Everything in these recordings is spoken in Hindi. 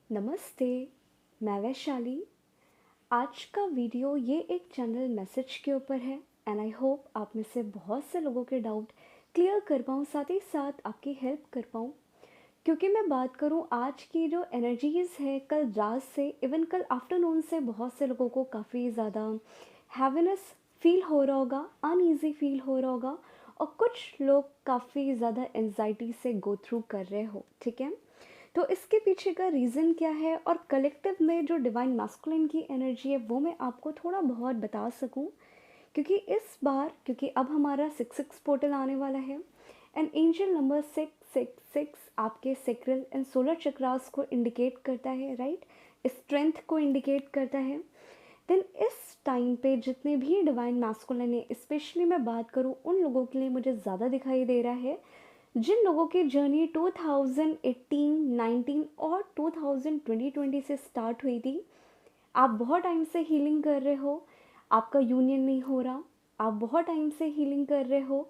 नमस्ते, मैं वैशाली। आज का वीडियो ये एक जनरल मैसेज के ऊपर है एंड आई होप आप में से बहुत से लोगों के डाउट क्लियर कर पाऊँ, साथ ही साथ आपकी हेल्प कर पाऊँ। क्योंकि मैं बात करूँ आज की जो एनर्जीज़ है, कल रात से इवन कल आफ्टरनून से बहुत से लोगों को काफ़ी ज़्यादा हैवीनेस फील हो रहा होगा, अनईज़ी फील हो रहा होगा और कुछ लोग काफ़ी ज़्यादा एंजाइटी से गो थ्रू कर रहे हो, ठीक है। तो इसके पीछे का रीज़न क्या है और कलेक्टिव में जो डिवाइन मैस्कुलिन की एनर्जी है वो मैं आपको थोड़ा बहुत बता सकूं, क्योंकि इस बार क्योंकि अब हमारा 6 पोर्टल आने वाला है एंड एंजल नंबर 666 आपके सेक्रल एंड सोलर चक्रास को इंडिकेट करता है, राइट। स्ट्रेंथ को इंडिकेट करता है। देन इस टाइम पे जितने भी डिवाइन मैस्कुलिन है, स्पेशली मैं बात करूँ उन लोगों के लिए मुझे ज़्यादा दिखाई दे रहा है जिन लोगों की जर्नी 2018, 19 और 2020 से स्टार्ट हुई थी। आप बहुत टाइम से हीलिंग कर रहे हो, आपका यूनियन नहीं हो रहा, आप बहुत टाइम से हीलिंग कर रहे हो।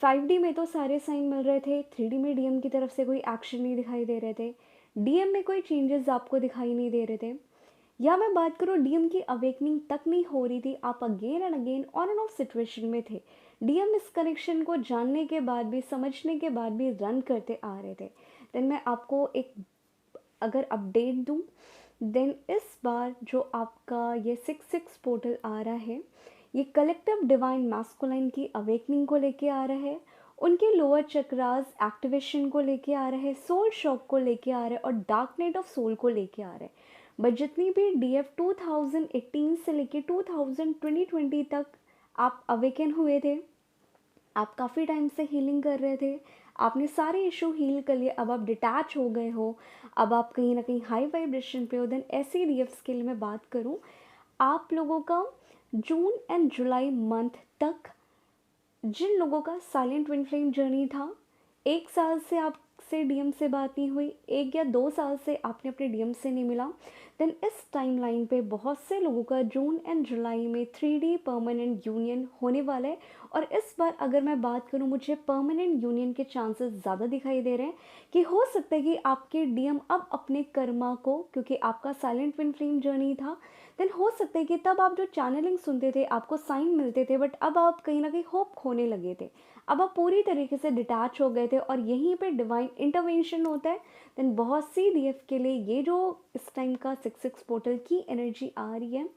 5D में तो सारे साइन मिल रहे थे, 3D में डीएम की तरफ से कोई एक्शन नहीं दिखाई दे रहे थे, डीएम में कोई चेंजेस आपको दिखाई नहीं दे रहे थे, या मैं बात करूँ डीएम की अवेकनिंग तक नहीं हो रही थी, आप again and again on end of situation में थे। डीएम इस कनेक्शन को जानने के बाद भी, समझने के बाद भी रन करते आ रहे थे। देन मैं आपको एक अगर अपडेट दूं, देन इस बार जो आपका ये 6 पोर्टल आ रहा है, ये कलेक्टिव डिवाइन मैस्कुलाइन की अवेकनिंग को लेके आ रहा है, उनके लोअर चक्रास एक्टिवेशन को लेके आ रहा है, सोल शॉक को लेके आ रहा है और डार्क नाइट ऑफ सोल को लेके आ रहा है। बट जितनी भी डीएफ 2018 से लेके 2020 तक आप अवेकन हुए थे, आप काफ़ी टाइम से हीलिंग कर रहे थे, आपने सारे इशू हील कर लिए, अब आप डिटैच हो गए हो, अब आप कहीं ना कहीं हाई वाइब्रेशन पे हो। देन ऐसे डीएफ्स के लिए मैं बात करूं, आप लोगों का जून एंड जुलाई मंथ तक जिन लोगों का साइलेंट ट्विन फ्लेम जर्नी था, 1 साल से आपसे डीएम से बात नहीं हुई, 1 या 2 साल से आपने अपने डीएम से नहीं मिला, देन इस टाइमलाइन पे बहुत से लोगों का जून एंड जुलाई में 3D परमानेंट यूनियन होने वाला है। और इस बार अगर मैं बात करूं, मुझे परमानेंट यूनियन के चांसेस ज़्यादा दिखाई दे रहे हैं कि हो सकता है कि आपके डीएम अब अपने कर्मा को, क्योंकि आपका साइलेंट ट्विन फ्लेम जर्नी था, देन हो सकता है कि तब आप जो चैनलिंग सुनते थे, आपको साइन मिलते थे, बट अब आप कहीं ना कहीं होप खोने लगे थे, अब आप पूरी तरीके से डिटैच हो गए थे और यहीं पे डिवाइन इंटरवेंशन होता है। देन बहुत सी डीएफ के लिए ये जो इस टाइम का 6 पोर्टल की एनर्जी आ रही है,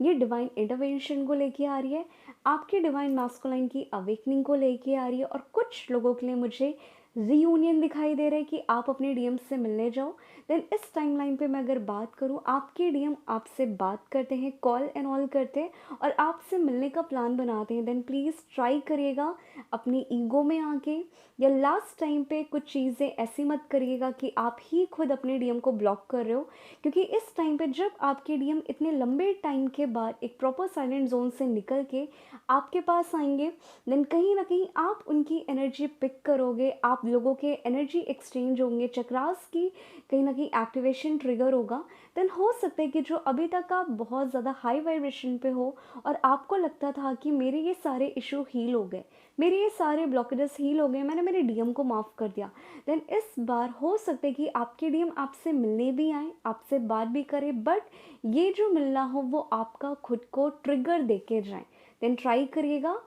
ये डिवाइन इंटरवेंशन को लेके आ रही है, आपके डिवाइन मास्कुलाइन की अवेकनिंग को लेके आ रही है। और कुछ लोगों के लिए मुझे रीयूनियन दिखाई दे रहा है कि आप अपने डीएम से मिलने जाओ। देन इस टाइमलाइन पे मैं अगर बात करूँ, आपके डीएम आपसे बात करते हैं, कॉल एंड ऑल करते हैं और आपसे मिलने का प्लान बनाते हैं, देन प्लीज़ ट्राई करिएगा अपनी ईगो में आके, या लास्ट टाइम पे कुछ चीज़ें ऐसी मत करिएगा कि आप ही खुद अपने डीएम को ब्लॉक कर रहे हो। क्योंकि इस टाइम पे जब आपके डीएम इतने लंबे टाइम के बाद एक प्रॉपर साइलेंट जोन से निकल के आपके पास आएंगे, देन कहीं ना कहीं आप उनकी एनर्जी पिक करोगे, आप लोगों के एनर्जी एक्सचेंज होंगे, चक्रास की कहीं ना कहीं एक्टिवेशन ट्रिगर होगा। देन हो सकता है कि जो अभी तक आप बहुत ज़्यादा हाई वाइब्रेशन पे हो और आपको लगता था कि मेरे ये सारे इशू हील हो गए, मेरे ये सारे ब्लॉकेजेस हील हो गए, मैंने मेरे डीएम को माफ़ कर दिया, देन इस बार हो सकता है कि आपके डीएम आपसे मिलने भी आए, आपसे बात भी करें, बट ये जो मिलना हो वो आपका खुद को ट्रिगर दे के जाए। देन ट्राई करिएगा,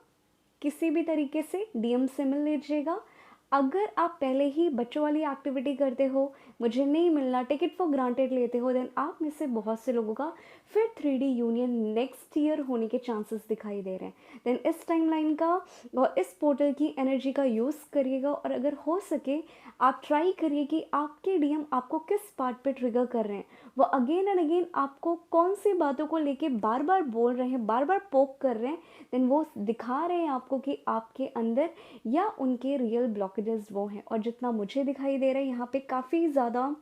किसी भी तरीके से डीएम से मिल लीजिएगा। अगर आप पहले ही बच्चों वाली एक्टिविटी करते हो, मुझे नहीं मिलना, टेक इट फॉर ग्रांटेड लेते हो, देन आप में से बहुत से लोगों का फिर 3D यूनियन नेक्स्ट ईयर होने के चांसेस दिखाई दे रहे हैं। देन इस टाइमलाइन का और इस पोर्टल की एनर्जी का यूज़ करिएगा और अगर हो सके आप ट्राई करिए कि आपके डीएम आपको किस पार्ट पे ट्रिगर कर रहे हैं, वो अगेन एंड अगेन आपको कौन सी बातों को लेके बार बार बोल रहे हैं, बार बार पोक कर रहे हैं, देन वो दिखा रहे हैं आपको कि आपके अंदर या उनके रियल ब्लॉकेजेस वो हैं। और जितना मुझे दिखाई दे रहा है, यहाँ पे काफ़ी ज़्यादा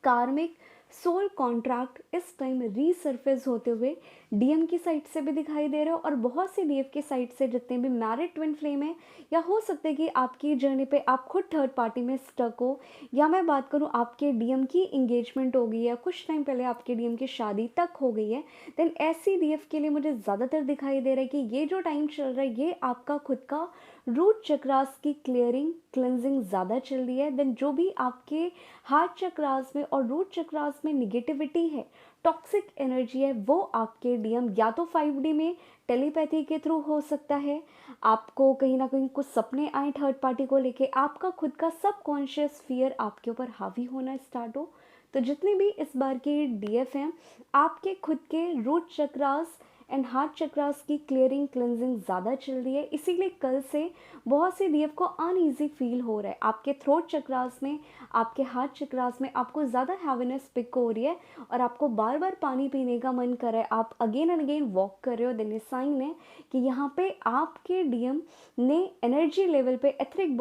कार्मिक सोल कॉन्ट्रैक्ट इस टाइम रीसर्फेस होते हुए डीएम की साइड से भी दिखाई दे रहा है और बहुत सी डीएफ की साइड से जितने भी मैरिड ट्विन फ्लेम है, या हो सकता है कि आपकी जर्नी पे आप खुद थर्ड पार्टी में स्टक हो, या मैं बात करूँ आपके डीएम की इंगेजमेंट हो गई है, कुछ टाइम पहले आपके डीएम की शादी तक हो गई है, देन ऐसी डीएफ के लिए मुझे ज़्यादातर दिखाई दे रहा है कि ये जो टाइम चल रहा है ये आपका खुद का रूट चक्रास की क्लियरिंग क्लेंजिंग ज़्यादा चल रही है। देन जो भी आपके हार्ट चक्रास में और रूट चक्रास में निगेटिविटी है, टॉक्सिक एनर्जी है, वो आपके डीएम या तो 5D में टेलीपैथी के थ्रू हो सकता है, आपको कहीं ना कहीं कुछ सपने आए थर्ड पार्टी को लेके, आपका खुद का सबकॉन्शियस फियर आपके ऊपर हावी होना स्टार्ट हो। तो जितने भी इस बार के डीएफ हैं, आपके खुद के root chakras and heart chakras की क्लियरिंग क्लेंजिंग ज़्यादा चल रही है, इसीलिए कल से बहुत से डीएफ को अनईजी फील हो रहा है। आपके थ्रोट चक्रास में, आपके हार्ट चक्रास में आपको ज़्यादा हैवीनेस पिक हो रही है और आपको बार बार पानी पीने का मन कर रहा है, आप अगेन एंड अगेन वॉक कर रहे हो, देन ये साइन है कि यहाँ पे आपके डीएम ने एनर्जी लेवल पे एथरिक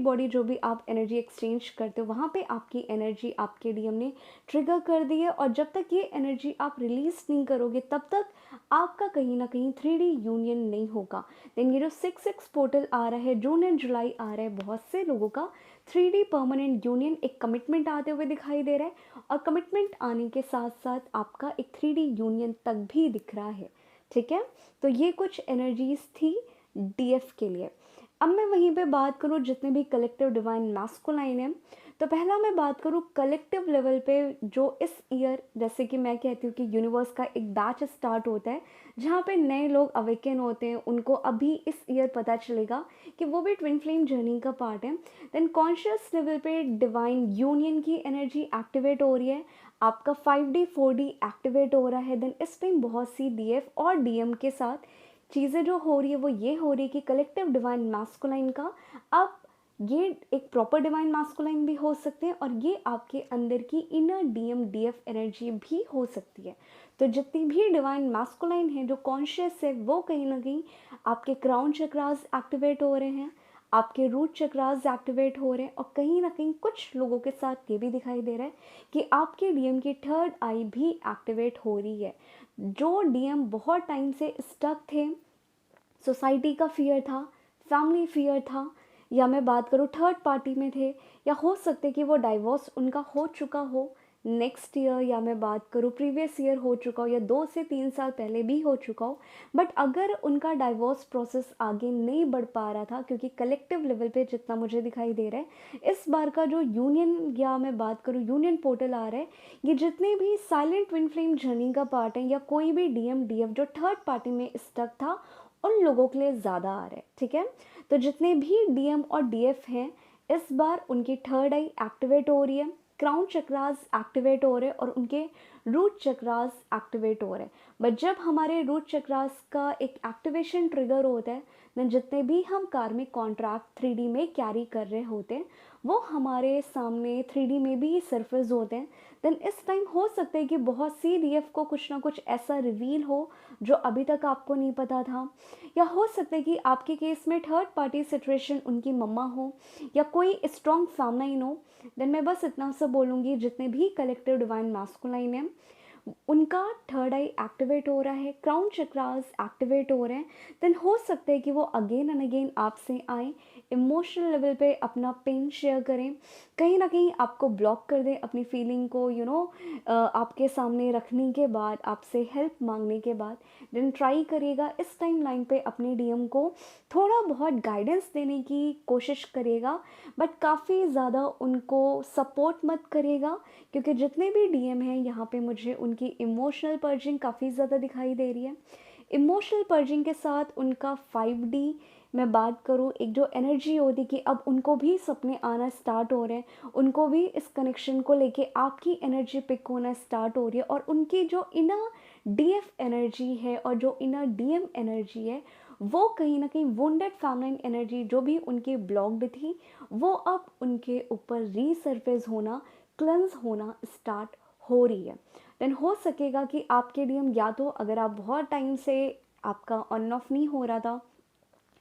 बॉडी जो भी आप एनर्जी एक्सचेंज करते हो वहाँ पे आपकी एनर्जी आपके डीएम ने ट्रिगर कर दी है। और जब तक ये एनर्जी आप रिलीज नहीं करोगे तब तक आपका कहीं ना कहीं 3D यूनियन नहीं होगा। देन ये जो 6-6 पोर्टल आ रहा है, जून एंड जुलाई आ रहा है, बहुत से लोगों का 3D परमानेंट यूनियन, एक कमिटमेंट आते हुए दिखाई दे रहा है, और कमिटमेंट आने के साथ साथ आपका एक 3D यूनियन तक भी दिख रहा है। ठीक है, तो ये कुछ एनर्जीज थी डीएफ के लिए। अब मैं वहीं पे बात करूँ जितने भी कलेक्टिव डिवाइन मैस्कुलाइन है, तो पहला मैं बात करूँ कलेक्टिव लेवल पे, जो इस ईयर जैसे कि मैं कहती हूँ कि यूनिवर्स का एक बैच स्टार्ट होता है जहाँ पे नए लोग अवेकन होते हैं, उनको अभी इस ईयर पता चलेगा कि वो भी ट्विन फ्लेम जर्नी का पार्ट है। देन कॉन्शियस लेवल पे डिवाइन यूनियन की एनर्जी एक्टिवेट हो रही है, आपका 5D 4D एक्टिवेट हो रहा है। देन इस टाइम बहुत सी डीएफ और डीएम के साथ चीज़ें जो हो रही है वो ये हो रही है कि कलेक्टिव डिवाइन मैस्कुलाइन का अब ये एक प्रॉपर डिवाइन मैस्कुलाइन भी हो सकते हैं, और ये आपके अंदर की इनर डीएम डीएफ एनर्जी भी हो सकती है। तो जितनी भी डिवाइन मैस्कुलाइन है जो कॉन्शियस है, वो कहीं ना कहीं आपके क्राउन चक्रास एक्टिवेट हो रहे हैं, आपके रूट चक्रास एक्टिवेट हो रहे हैं, और कहीं ना कहीं कुछ लोगों के साथ ये भी दिखाई दे रहा है कि आपके डीएम की थर्ड आई भी एक्टिवेट हो रही है। जो डीएम बहुत टाइम से स्टक थे, सोसाइटी का फियर था, फैमिली फियर था, या मैं बात करूँ थर्ड पार्टी में थे, या हो सकते कि वो डाइवोर्स उनका हो चुका हो नेक्स्ट ईयर, या मैं बात करूँ प्रीवियस ईयर हो चुका हो, या 2 से 3 साल पहले भी हो चुका हो, बट अगर उनका डाइवोर्स प्रोसेस आगे नहीं बढ़ पा रहा था, क्योंकि कलेक्टिव लेवल पे जितना मुझे दिखाई दे रहा है इस बार का जो यूनियन, या मैं बात करूँ यूनियन पोर्टल आ रहा है, ये जितने भी साइलेंट ट्विन फ्लेम जर्नी का पार्ट है, या कोई भी डीएम डीएफ जो थर्ड पार्टी में स्टक था, उन लोगों के लिए ज़्यादा आ रहा है। ठीक है, तो जितने भी डीएम और डीएफ हैं इस बार उनकी थर्ड आई एक्टिवेट हो रही है, क्राउन चक्रास एक्टिवेट हो रहे हैं, और उनके रूट चक्रास एक्टिवेट हो रहे हैं। बट जब हमारे रूट चक्रास का एक एक्टिवेशन ट्रिगर होता है, देन जितने भी हम कार्मिक कॉन्ट्रैक्ट 3D में कैरी कर रहे होते हैं वो हमारे सामने 3D में भी सरफेस होते हैं। देन इस टाइम हो सकता है कि बहुत सी डीएफ को कुछ ना कुछ ऐसा रिवील हो जो अभी तक आपको नहीं पता था, या हो सकता है कि आपके केस में थर्ड पार्टी सिचुएशन उनकी मम्मा हो या कोई स्ट्रॉन्ग फैमिलाइन हो। देन मैं बस इतना सा बोलूँगी, जितने भी कलेक्टिव डिवाइन मास्कुलाइन हैं उनका थर्ड आई एक्टिवेट हो रहा है, क्राउन चक्रास एक्टिवेट हो रहे हैं। देन हो सकता है कि वो अगेन एंड अगेन आपसे आए, इमोशनल लेवल पे अपना पेन शेयर करें, कहीं ना कहीं आपको ब्लॉक कर दें अपनी फीलिंग को आपके सामने रखने के बाद, आपसे हेल्प मांगने के बाद। देन ट्राई करिएगा इस टाइम लाइन पे अपने डीएम को थोड़ा बहुत गाइडेंस देने की कोशिश करिएगा, बट काफ़ी ज़्यादा उनको सपोर्ट मत करिएगा, क्योंकि जितने भी डीएम हैं यहाँ पे मुझे उनकी इमोशनल पर्जिंग काफ़ी ज़्यादा दिखाई दे रही है। इमोशनल पर्जिंग के साथ उनका 5D मैं बात करूँ, एक जो एनर्जी होती कि अब उनको भी सपने आना स्टार्ट हो रहे हैं, उनको भी इस कनेक्शन को लेके आपकी एनर्जी पिक होना स्टार्ट हो रही है, और उनकी जो इनर डीएफ एनर्जी है और जो इनर डीएम एनर्जी है वो कहीं ना कहीं वुंडेड फैमिलिन एनर्जी जो भी उनकी ब्लॉक्ड थी वो अब उनके ऊपर रीसर्फेस होना, क्लेंस होना स्टार्ट हो रही है। देन हो सकेगा कि आपके डीएम, या तो अगर आप बहुत टाइम से आपका ऑन ऑफ नहीं हो रहा था,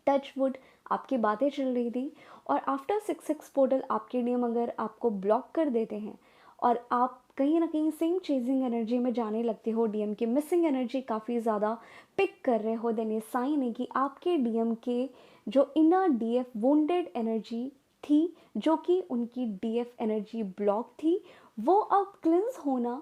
टच वुड आपकी बातें चल रही थी, और आफ्टर 6-6 पोर्टल आपके डीएम अगर आपको ब्लॉक कर देते हैं और आप कहीं ना कहीं सेम चेजिंग एनर्जी में जाने लगते हो, डीएम की मिसिंग एनर्जी काफ़ी ज़्यादा पिक कर रहे हो, देन ये साइन है कि आपके डीएम के जो इनर डीएफ वुंडेड एनर्जी थी, जो कि उनकी डीएफ एनर्जी ब्लॉक थी, वो अब क्लिंस होना,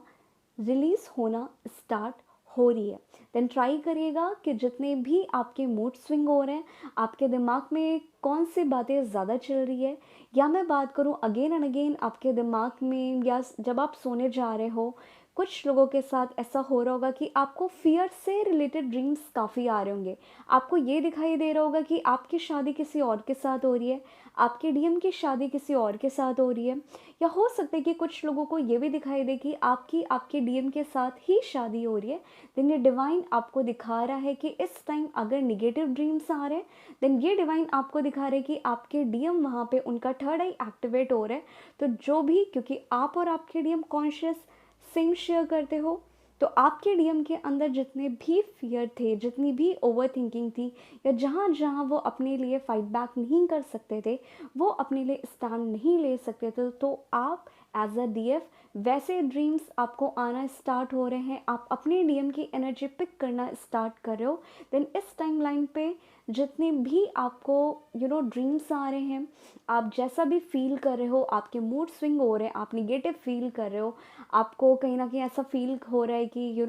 रिलीज होना स्टार्ट हो रही है। देन ट्राई करिएगा कि जितने भी आपके मूड स्विंग हो रहे हैं, आपके दिमाग में कौन सी बातें ज़्यादा चल रही है, या मैं बात करूं अगेन एंड अगेन आपके दिमाग में, या जब आप सोने जा रहे हो, कुछ लोगों के साथ ऐसा हो रहा होगा कि आपको फियर से रिलेटेड ड्रीम्स काफ़ी आ रहे होंगे। आपको ये दिखाई दे रहा होगा कि आपकी शादी किसी और के साथ हो रही है, आपके डीएम की शादी किसी और के साथ हो रही है, या हो सकता है कि कुछ लोगों को ये भी दिखाई दे कि आपके डीएम के साथ ही शादी हो रही है। देन ये डिवाइन आपको दिखा रहा है कि इस टाइम अगर निगेटिव ड्रीम्स आ रहे हैं, देन ये डिवाइन आपको दिखा रहे हैं कि आपके डीएम वहाँ पे उनका थर्ड आई एक्टिवेट हो रहा है। तो जो भी, क्योंकि आप और आपके डीएम कॉन्शियस सेम शेयर करते हो, तो आपके डीएम के अंदर जितने भी फियर थे, जितनी भी ओवर थिंकिंग थी, या जहाँ जहाँ वो अपने लिए फाइट बैक नहीं कर सकते थे, वो अपने लिए स्टैंड नहीं ले सकते थे, तो आप एज अ डीएफ वैसे ड्रीम्स आपको आना स्टार्ट हो रहे हैं, आप अपने डीएम की एनर्जी पिक करना स्टार्ट कर रहे हो। देन इस टाइम लाइन पे जितने भी आपको ड्रीम्स आ रहे हैं, आप जैसा भी फील कर रहे हो, आपके मूड स्विंग हो रहे हैं, आप निगेटिव फील कर रहे हो, आपको कहीं ना कहीं ऐसा फील हो रहा है कि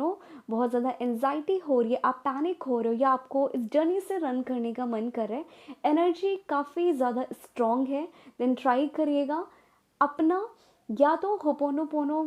बहुत ज़्यादा एनजाइटी हो रही है, आप पैनिक हो रहे हो, या आपको इस जर्नी से रन करने का मन कर रहा है, एनर्जी काफ़ी ज़्यादा स्ट्रॉन्ग है। देन ट्राई करिएगा अपना, या तो होपोनोपोनो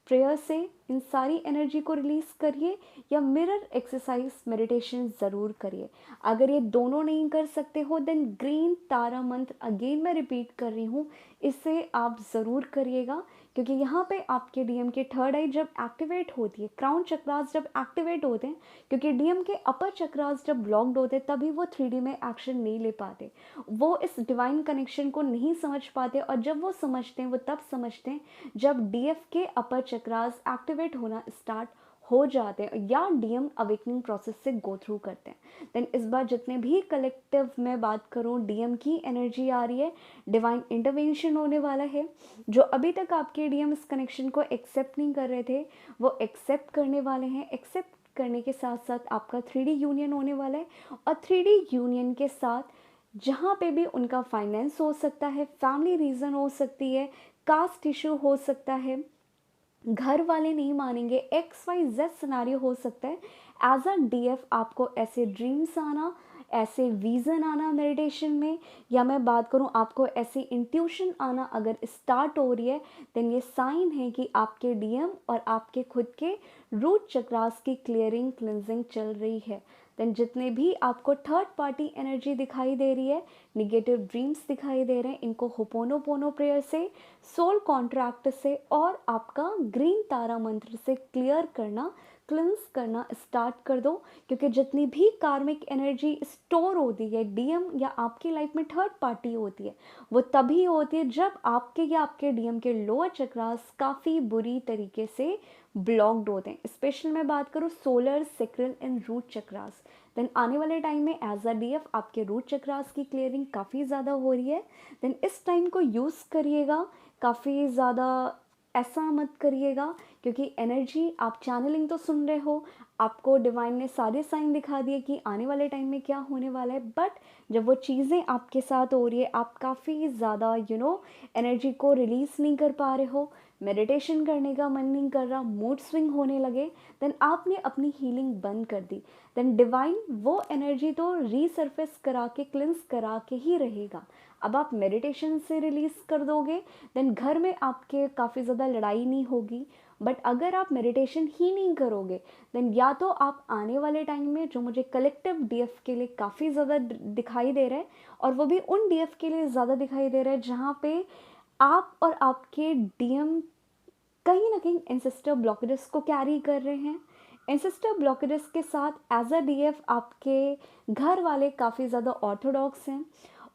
प्रेयर से इन सारी एनर्जी को रिलीज़ करिए, या मिरर एक्सरसाइज मेडिटेशन ज़रूर करिए। अगर ये दोनों नहीं कर सकते हो, देन ग्रीन तारा मंत्र, अगेन मैं रिपीट कर रही हूँ, इसे आप ज़रूर करिएगा, क्योंकि यहाँ पे आपके डीएम के थर्ड आई जब एक्टिवेट होती है, क्राउन चक्रास जब एक्टिवेट होते हैं, क्योंकि डीएम के अपर चक्रास जब ब्लॉक्ड होते हैं, तभी वो 3D में एक्शन नहीं ले पाते, वो इस डिवाइन कनेक्शन को नहीं समझ पाते, और जब वो समझते हैं, वो तब समझते हैं जब डीएफ के अपर चक्रास एक्टिवेट होना स्टार्ट हो जाते हैं, या डीएम अवेकनिंग प्रोसेस से गो थ्रू करते हैं। देन इस बार जितने भी कलेक्टिव में बात करूं, डीएम की एनर्जी आ रही है, डिवाइन इंटरवेंशन होने वाला है। जो अभी तक आपके डीएम इस कनेक्शन को एक्सेप्ट नहीं कर रहे थे, वो एक्सेप्ट करने वाले हैं। एक्सेप्ट करने के साथ साथ आपका 3D यूनियन होने वाला है, और 3D यूनियन के साथ जहाँ पे भी उनका फाइनेंस हो सकता है, फैमिली रीज़न हो सकती है, कास्ट इशू हो सकता है, घर वाले नहीं मानेंगे, XYZ सिनारियो हो सकता है, एज अ डीएफ आपको ऐसे ड्रीम्स आना, ऐसे विज़न आना मेडिटेशन में, या मैं बात करूं आपको ऐसी इंट्यूशन आना अगर स्टार्ट हो रही है, देन ये साइन है कि आपके डीएम और आपके खुद के रूट चक्रास की क्लियरिंग क्लिनजिंग चल रही है। देन जितने भी आपको थर्ड पार्टी एनर्जी दिखाई दे रही है, निगेटिव ड्रीम्स दिखाई दे रहे हैं, इनको होपोनोपोनो प्रेयर से, सोल कॉन्ट्रैक्ट से, और आपका ग्रीन तारा मंत्र से क्लियर करना, क्लिंस करना स्टार्ट कर दो। क्योंकि जितनी भी कार्मिक एनर्जी स्टोर होती है डीएम या आपकी लाइफ में थर्ड पार्टी होती है, वो तभी होती है जब आपके या आपके डीएम के लोअर चक्रास काफ़ी बुरी तरीके से ब्लॉक्ड होते हैं। स्पेशल मैं बात करूँ solar, sacral and root chakras, then आने वाले टाइम में एज अ डीएफ आपके रूट चक्रास की क्लियरिंग काफ़ी ज़्यादा हो रही है। देन इस टाइम को यूज़ करिएगा, काफ़ी ज़्यादा ऐसा मत करिएगा, क्योंकि एनर्जी आप चैनलिंग तो सुन रहे हो, आपको डिवाइन ने सारे साइन दिखा दिए कि आने वाले टाइम में क्या होने वाला है, बट जब वो चीज़ें आपके साथ हो रही है, आप काफ़ी ज़्यादा एनर्जी को रिलीज़ नहीं कर पा रहे हो, मेडिटेशन करने का मन नहीं कर रहा, मूड स्विंग होने लगे, देन आपने अपनी हीलिंग बंद कर दी, देन डिवाइन वो एनर्जी तो रीसर्फेस करा के, क्लिंस करा के ही रहेगा। अब आप मेडिटेशन से रिलीज़ कर दोगे, देन घर में आपके काफ़ी ज़्यादा लड़ाई नहीं होगी। बट अगर आप मेडिटेशन ही नहीं करोगे, देन या तो आप आने वाले टाइम में, जो मुझे कलेक्टिव डीएफ के लिए काफ़ी ज़्यादा दिखाई दे रहा है, और वो भी उन डीएफ के लिए ज़्यादा दिखाई दे रहा है जहाँ पे आप और आपके डीएम कहीं ना कहीं एंसेस्टर ब्लॉकेजेस को कैरी कर रहे हैं। एंसेस्टर ब्लॉकेजेस के साथ एज अ डीएफ आपके घर वाले काफ़ी ज़्यादा ऑर्थोडॉक्स हैं,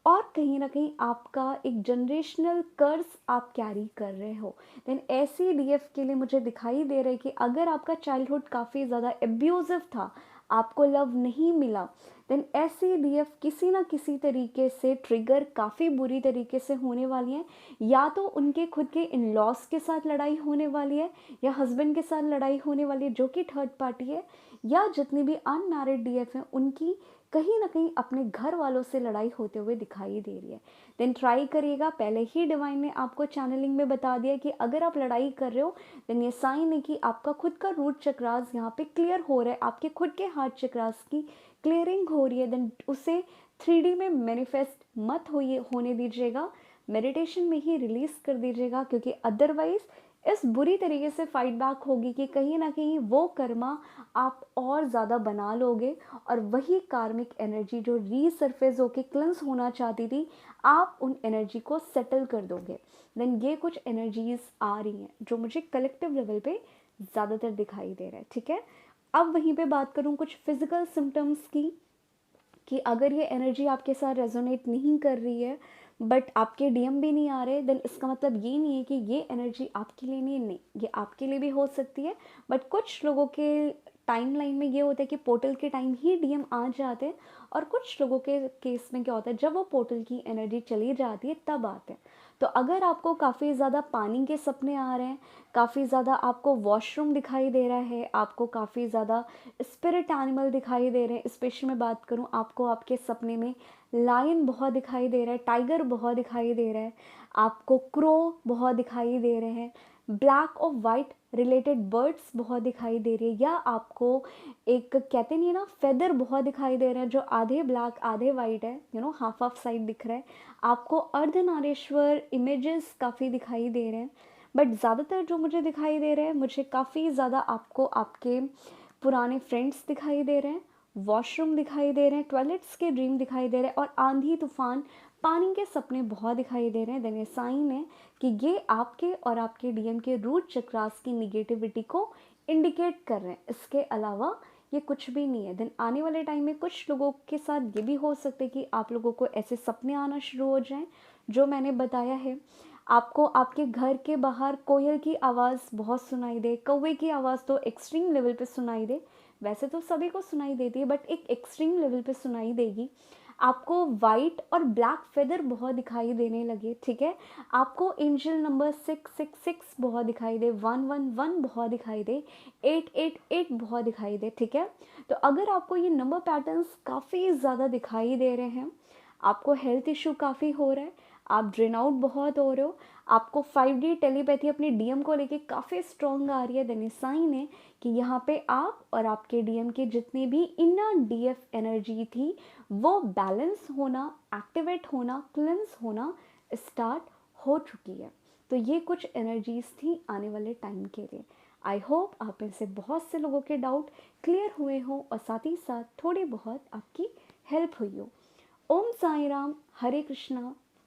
और कहीं ना कहीं आपका एक जनरेशनल कर्ज आप कैरी कर रहे हो। देन ऐसी डीएफ के लिए मुझे दिखाई दे रहा है कि अगर आपका चाइल्डहुड काफ़ी ज़्यादा एब्यूजिव था, आपको लव नहीं मिला, देन ऐसी डीएफ किसी ना किसी तरीके से ट्रिगर काफ़ी बुरी तरीके से होने वाली है। या तो उनके खुद के इन लॉस के साथ लड़ाई होने वाली है, या हस्बैंड के साथ लड़ाई होने वाली है जो कि थर्ड पार्टी है, या जितनी भी अनमैरिड डीएफ हैं उनकी कहीं ना कहीं अपने घर वालों से लड़ाई होते हुए दिखाई दे रही है। देन ट्राई करिएगा। पहले ही डिवाइन ने आपको चैनलिंग में बता दिया कि अगर आप लड़ाई कर रहे हो देन ये साइन है कि आपका खुद का रूट चक्रास यहाँ पे क्लियर हो रहा है, आपके खुद के हार्ट चक्रास की क्लियरिंग हो रही है। देन उसे 3D में मैनिफेस्ट मत होने दीजिएगा, मेडिटेशन में ही रिलीज कर दीजिएगा, क्योंकि अदरवाइज इस बुरी तरीके से फाइट बैक होगी कि कहीं ना कहीं वो कर्मा आप और ज़्यादा बना लोगे और वही कार्मिक एनर्जी जो रीसरफेस होके क्लेंस होना चाहती थी आप उन एनर्जी को सेटल कर दोगे। देन ये कुछ एनर्जीज आ रही हैं जो मुझे कलेक्टिव लेवल पे ज़्यादातर दिखाई दे रहा है। ठीक है, अब वहीं पे बात करूँ कुछ फिजिकल सिम्टम्स की, कि अगर ये एनर्जी आपके साथ रेजोनेट नहीं कर रही है बट आपके डीएम भी नहीं आ रहे, देन इसका मतलब ये नहीं है कि ये एनर्जी आपके लिए नहीं, ये आपके लिए भी हो सकती है। बट कुछ लोगों के टाइम लाइन में ये होता है कि पोर्टल के टाइम ही डीएम आ जाते हैं, और कुछ लोगों के केस में क्या होता है जब वो पोर्टल की एनर्जी चली जाती है तब आते हैं। तो अगर आपको काफ़ी ज़्यादा पानी के सपने आ रहे हैं, काफ़ी ज़्यादा आपको वॉशरूम दिखाई दे रहा है, आपको काफ़ी ज़्यादा स्पिरिट एनिमल दिखाई दे रहे हैं, स्पेशली मैं बात करूं आपको आपके सपने में लायन बहुत दिखाई दे रहा है, टाइगर बहुत दिखाई दे रहा है, आपको क्रो बहुत दिखाई दे रहे हैं, ब्लैक और वाइट रिलेटेड बर्ड्स बहुत दिखाई दे रही है, या आपको एक कहते नहीं ना फेदर बहुत दिखाई दे रहे हैं जो आधे ब्लैक आधे वाइट है, हाफ हाफ साइड दिख रहा है, आपको अर्धनारीश्वर इमेजेस काफ़ी दिखाई दे रहे हैं। बट ज़्यादातर जो मुझे दिखाई दे रहे हैं, मुझे काफ़ी ज़्यादा आपको आपके पुराने फ्रेंड्स दिखाई दे रहे हैं, वॉशरूम दिखाई दे रहे हैं, टॉयलेट्स के ड्रीम दिखाई दे रहे हैं, और आंधी तूफान पानी के सपने बहुत दिखाई दे रहे हैं। देन ये साइन है कि ये आपके और आपके डीएम के रूट चक्रास की निगेटिविटी को इंडिकेट कर रहे हैं। इसके अलावा ये कुछ भी नहीं है। देन आने वाले टाइम में कुछ लोगों के साथ ये भी हो सकता है कि आप लोगों को ऐसे सपने आना शुरू हो जाएं जो मैंने बताया है। आपको आपके घर के बाहर कोयल की आवाज़ बहुत सुनाई दे, कौवे की आवाज़ तो एक्सट्रीम लेवल पे सुनाई दे, वैसे तो सभी को सुनाई देती है बट एक एक्सट्रीम लेवल पे सुनाई देगी। आपको वाइट और ब्लैक फेदर बहुत दिखाई देने लगे। ठीक है, आपको एंजल नंबर 666 बहुत दिखाई दे, 111 बहुत दिखाई दे, 888 बहुत दिखाई दे। ठीक है, तो अगर आपको ये नंबर पैटर्न्स काफ़ी ज़्यादा दिखाई दे रहे हैं, आपको हेल्थ इशू काफ़ी हो रहा है, आप ड्रेन आउट बहुत हो रहे हो, आपको 5D टेलीपैथी अपने डीएम को लेके काफ़ी स्ट्रॉन्ग आ रही है, देन साइन है कि यहाँ पे आप और आपके डीएम के जितनी भी इनर डीएफ एनर्जी थी वो बैलेंस होना, एक्टिवेट होना, क्लेंस होना स्टार्ट हो चुकी है। तो ये कुछ एनर्जीज थी आने वाले टाइम के लिए। आई होप आप में से बहुत से लोगों के डाउट क्लियर हुए हों और साथ ही साथ थोड़ी बहुत आपकी हेल्प हुई हो। ओम साई राम, हरे कृष्णा,